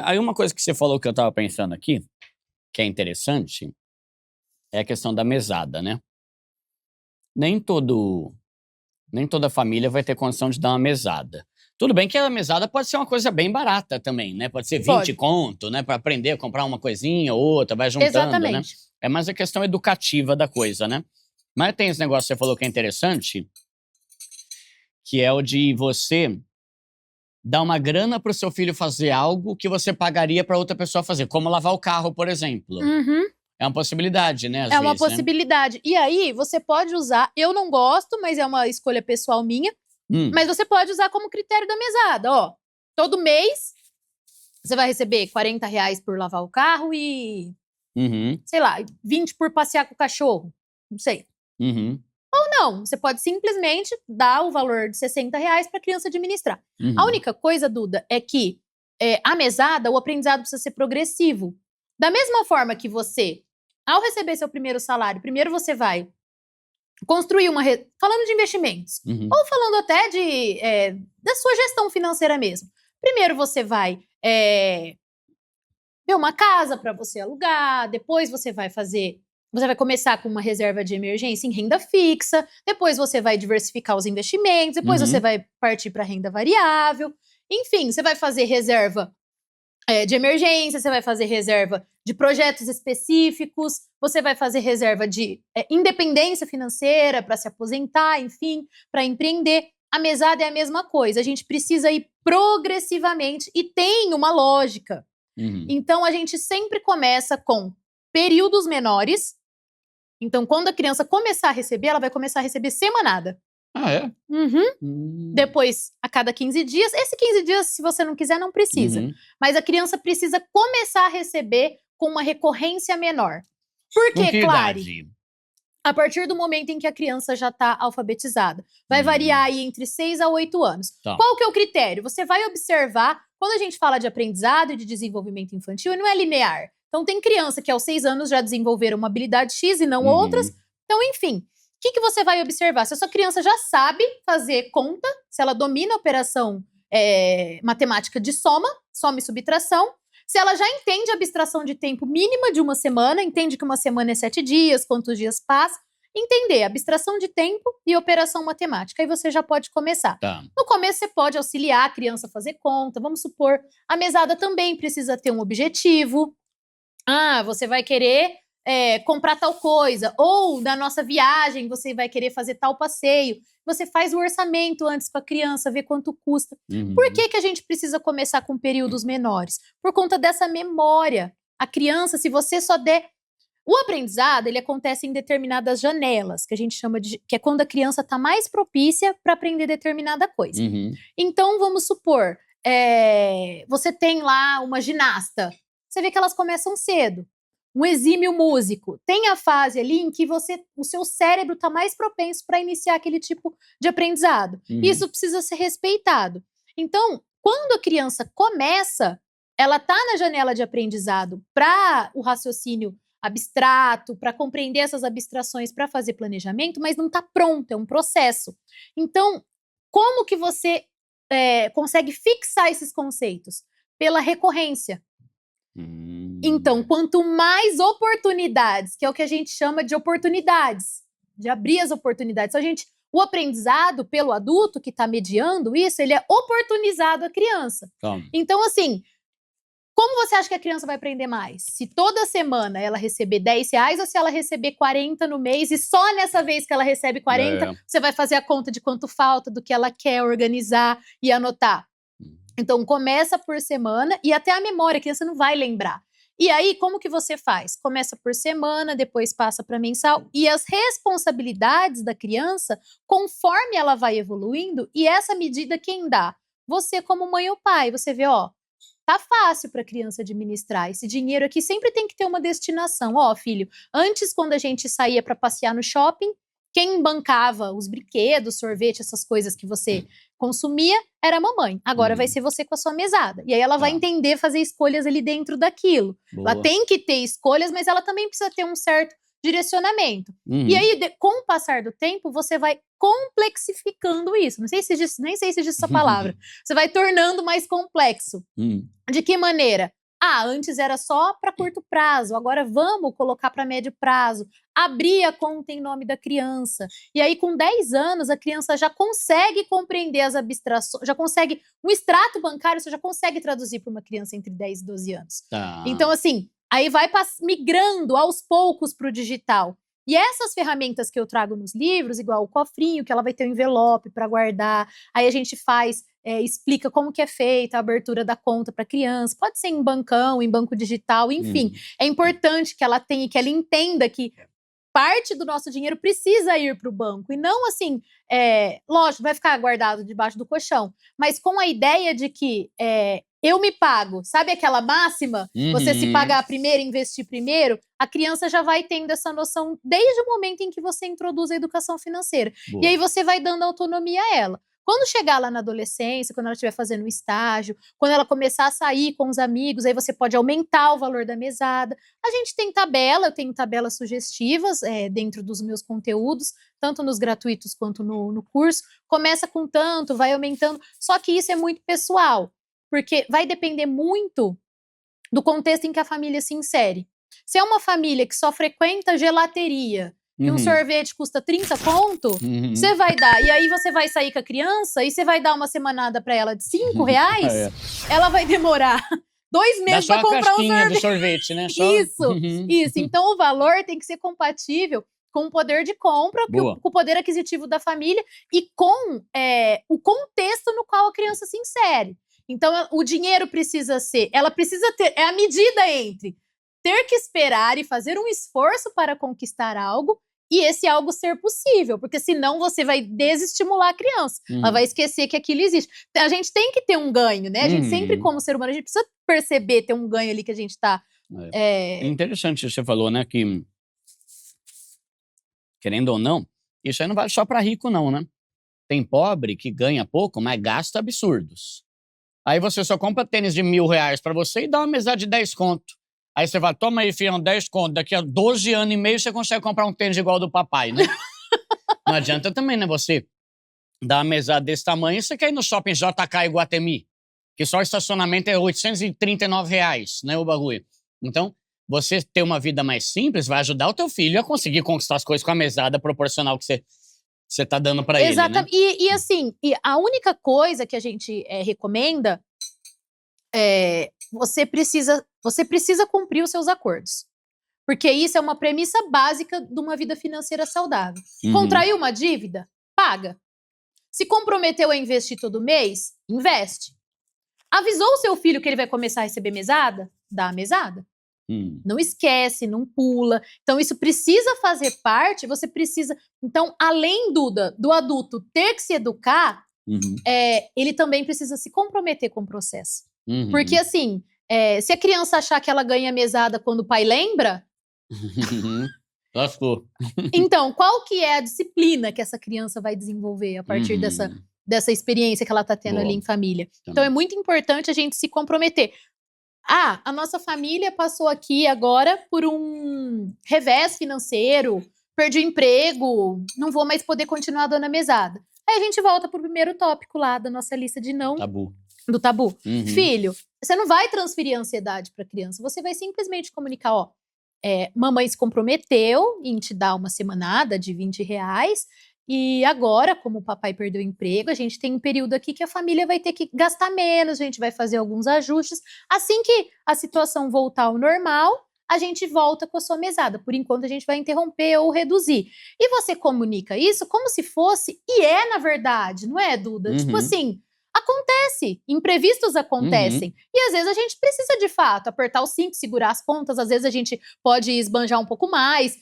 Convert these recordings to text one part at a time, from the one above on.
Aí uma coisa que você falou que eu tava pensando aqui, que é interessante, é a questão da mesada, né? Nem toda família vai ter condição de dar uma mesada. Tudo bem que a mesada pode ser uma coisa bem barata também, né? Pode ser 20 Pode. conto, né? Pra aprender a comprar uma coisinha ou outra, vai juntando, Exatamente. né? É mais a questão educativa da coisa, né? Mas tem esse negócio que você falou que é interessante, que é o de você dar uma grana pro seu filho fazer algo que você pagaria pra outra pessoa fazer, como lavar o carro, por exemplo. Uhum. É uma possibilidade, né, às É uma vezes, né? possibilidade. E aí, você pode usar, eu não gosto, mas é uma escolha pessoal minha, mas você pode usar como critério da mesada, ó. Todo mês, você vai receber R$ 40 por lavar o carro e, sei lá, 20 por passear com o cachorro. Não sei. Ou não, você pode simplesmente dar o valor de R$ 60 para a criança administrar. A única coisa, Duda, é que a mesada, o aprendizado precisa ser progressivo. Da mesma forma que você, ao receber seu primeiro salário, primeiro você vai construir falando de investimentos, ou falando até da sua gestão financeira mesmo. Primeiro você vai ver uma casa para você alugar, depois você vai começar com uma reserva de emergência em renda fixa, depois você vai diversificar os investimentos, depois você vai partir para renda variável. Enfim, você vai fazer reserva de emergência, você vai fazer reserva de projetos específicos, você vai fazer reserva de independência financeira para se aposentar, enfim, para empreender. A mesada é a mesma coisa, a gente precisa ir progressivamente e tem uma lógica. Então, a gente sempre começa com períodos menores. Então, quando a criança começar a receber, ela vai começar a receber semanada. Ah, é? Depois, a cada 15 dias. Esse 15 dias, se você não quiser, não precisa. Mas a criança precisa começar a receber com uma recorrência menor. Por Com quê, que Clary? idade? A partir do momento em que a criança já está alfabetizada. Vai variar aí entre 6 a 8 anos. Tá. Qual que é o critério? Você vai observar, quando a gente fala de aprendizado e de desenvolvimento infantil, não é linear. Então, tem criança que aos 6 anos já desenvolveram uma habilidade X e não outras. Então, enfim, o que você vai observar? Se a sua criança já sabe fazer conta, se ela domina a operação matemática de soma e subtração, se ela já entende a abstração de tempo mínima de uma semana, entende que uma semana é 7 dias, quantos dias passa, entender abstração de tempo e operação matemática. Aí você já pode começar. Tá. No começo, você pode auxiliar a criança a fazer conta. Vamos supor, a mesada também precisa ter um objetivo. Você vai querer comprar tal coisa. Ou, na nossa viagem, você vai querer fazer tal passeio. Você faz o orçamento antes com a criança, vê quanto custa. Por que a gente precisa começar com períodos menores? Por conta dessa memória. A criança, se você só der... O aprendizado, ele acontece em determinadas janelas, que a gente chama de... que é quando a criança está mais propícia para aprender determinada coisa. Então, vamos supor, você tem lá uma ginasta. Você vê que elas começam cedo. Um exímio músico. Tem a fase ali em que o seu cérebro está mais propenso para iniciar aquele tipo de aprendizado. Isso precisa ser respeitado. Então, quando a criança começa, ela está na janela de aprendizado para o raciocínio abstrato, para compreender essas abstrações, para fazer planejamento, mas não está pronto, é um processo. Então, como que você consegue fixar esses conceitos? Pela recorrência. Então, quanto mais oportunidades, que é o que a gente chama de oportunidades, de abrir as oportunidades. O aprendizado pelo adulto que está mediando isso, ele é oportunizado à criança. Então, assim, como você acha que a criança vai aprender mais? Se toda semana ela receber R$ 10 ou se ela receber 40 no mês e só nessa vez que ela recebe 40, você vai fazer a conta de quanto falta, do que ela quer organizar e anotar. Então, começa por semana e até a memória, a criança não vai lembrar. E aí, como que você faz? Começa por semana, depois passa para mensal. E as responsabilidades da criança, conforme ela vai evoluindo, e essa medida quem dá? Você como mãe ou pai. Você vê, tá fácil para a criança administrar. Esse dinheiro aqui sempre tem que ter uma destinação. Filho, antes quando a gente saía para passear no shopping, quem bancava os brinquedos, sorvete, essas coisas que você consumia, era a mamãe. Agora vai ser você com a sua mesada. E aí ela vai entender fazer escolhas ali dentro daquilo. Boa. Ela tem que ter escolhas, mas ela também precisa ter um certo direcionamento. E aí, com o passar do tempo, você vai complexificando isso. Nem sei se existe essa palavra. Você vai tornando mais complexo. De que maneira? Antes era só para curto prazo, agora vamos colocar para médio prazo. Abrir a conta em nome da criança. E aí, com 10 anos, a criança já consegue compreender as abstrações, já consegue. Um extrato bancário, você já consegue traduzir para uma criança entre 10 e 12 anos. Tá. Então, assim, aí vai migrando aos poucos para o digital. E essas ferramentas que eu trago nos livros, igual o cofrinho, que ela vai ter um envelope para guardar, aí a gente faz, explica como que é feita a abertura da conta para criança, pode ser em bancão, em banco digital, enfim. É importante que ela tenha, que ela entenda que parte do nosso dinheiro precisa ir para o banco. E não assim, lógico, vai ficar guardado debaixo do colchão, mas com a ideia de que eu me pago. Sabe aquela máxima? Você se pagar primeiro, investir primeiro. A criança já vai tendo essa noção desde o momento em que você introduz a educação financeira. Boa. E aí você vai dando autonomia a ela. Quando chegar lá na adolescência, quando ela estiver fazendo um estágio, quando ela começar a sair com os amigos, aí você pode aumentar o valor da mesada. A gente tem tabela, eu tenho tabelas sugestivas dentro dos meus conteúdos, tanto nos gratuitos quanto no curso. Começa com tanto, vai aumentando. Só que isso é muito pessoal, porque vai depender muito do contexto em que a família se insere. Se é uma família que só frequenta gelateria, e um sorvete custa 30 conto, você vai dar. E aí você vai sair com a criança e você vai dar uma semanada pra ela de 5 reais, ela vai demorar 2 meses pra comprar um sorvete. Do sorvete, né? Só... Isso. Então o valor tem que ser compatível com o poder de compra, com o poder aquisitivo da família e com o contexto no qual a criança se insere. Então o dinheiro precisa ser, ela precisa ter, é a medida entre ter que esperar e fazer um esforço para conquistar algo e esse algo ser possível, porque senão você vai desestimular a criança. Ela vai esquecer que aquilo existe. A gente tem que ter um ganho, né? A gente sempre, como ser humano, a gente precisa perceber, ter um ganho ali que a gente tá... É interessante você falou, né? Que, querendo ou não, isso aí não vale só para rico não, né? Tem pobre que ganha pouco, mas gasta absurdos. Aí você só compra tênis de R$1.000 para você e dá uma mesada de 10 conto. Aí você vai, toma aí, fião, 10 conto. Daqui a 12 anos e meio você consegue comprar um tênis igual ao do papai, né? Não adianta também, né? Você dar uma mesada desse tamanho e você quer ir no shopping JK Iguatemi, que só o estacionamento é R$839, né? O bagulho. Então, você ter uma vida mais simples vai ajudar o teu filho a conseguir conquistar as coisas com a mesada proporcional que você tá dando pra ele, né? Exatamente. E assim, a única coisa que a gente recomenda você precisa cumprir os seus acordos. Porque isso é uma premissa básica de uma vida financeira saudável. Contraiu uma dívida? Paga. Se comprometeu a investir todo mês? Investe. Avisou o seu filho que ele vai começar a receber mesada? Dá a mesada. Não esquece, não pula. Então, isso precisa fazer parte, você precisa... Então, além do adulto ter que se educar, ele também precisa se comprometer com o processo. Porque, assim, se a criança achar que ela ganha mesada quando o pai lembra... Lascou. Então, qual que é a disciplina que essa criança vai desenvolver a partir dessa experiência que ela tá tendo ali em família? Então, é muito importante a gente se comprometer. A nossa família passou aqui agora por um revés financeiro, perdi o emprego, não vou mais poder continuar dando a mesada. Aí a gente volta pro primeiro tópico lá da nossa lista de não... Do tabu. Filho, você não vai transferir a ansiedade para a criança, você vai simplesmente comunicar, mamãe se comprometeu em te dar uma semanada de R$20 e agora, como o papai perdeu o emprego, a gente tem um período aqui que a família vai ter que gastar menos, a gente vai fazer alguns ajustes. Assim que a situação voltar ao normal, a gente volta com a sua mesada. Por enquanto, a gente vai interromper ou reduzir. E você comunica isso como se fosse, e na verdade, não é, Duda? Tipo assim... Acontece, imprevistos acontecem. E às vezes a gente precisa, de fato, apertar os cintos, segurar as pontas, às vezes a gente pode esbanjar um pouco mais.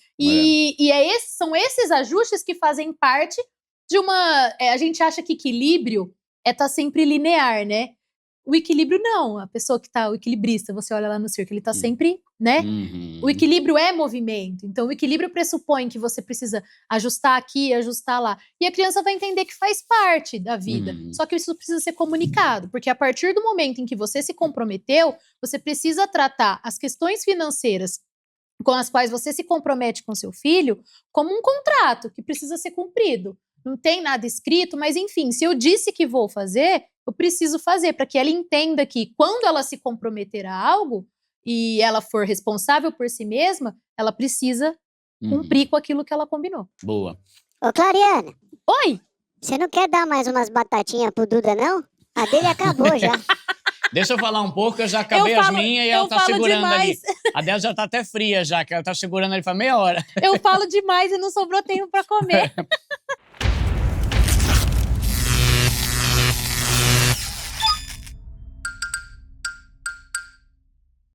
São esses ajustes que fazem parte de uma... a gente acha que equilíbrio tá sempre linear, né? O equilíbrio não, a pessoa que tá, o equilibrista, você olha lá no circo, ele tá sempre, né? O equilíbrio é movimento, então o equilíbrio pressupõe que você precisa ajustar aqui, ajustar lá. E a criança vai entender que faz parte da vida, só que isso precisa ser comunicado, porque a partir do momento em que você se comprometeu, você precisa tratar as questões financeiras com as quais você se compromete com seu filho como um contrato que precisa ser cumprido. não tem nada escrito, mas enfim, se eu disse que vou fazer, eu preciso fazer, para que ela entenda que quando ela se comprometer a algo e ela for responsável por si mesma, ela precisa cumprir com aquilo que ela combinou. Boa. Ô, Clariana, Oi! você não quer dar mais umas batatinhas pro Duda, não? A dele acabou já. Deixa eu falar um pouco, eu já acabei as minhas e ela tá segurando ali. A dela já tá até fria já, que ela tá segurando ali faz meia hora. Eu falo demais e não sobrou tempo para comer.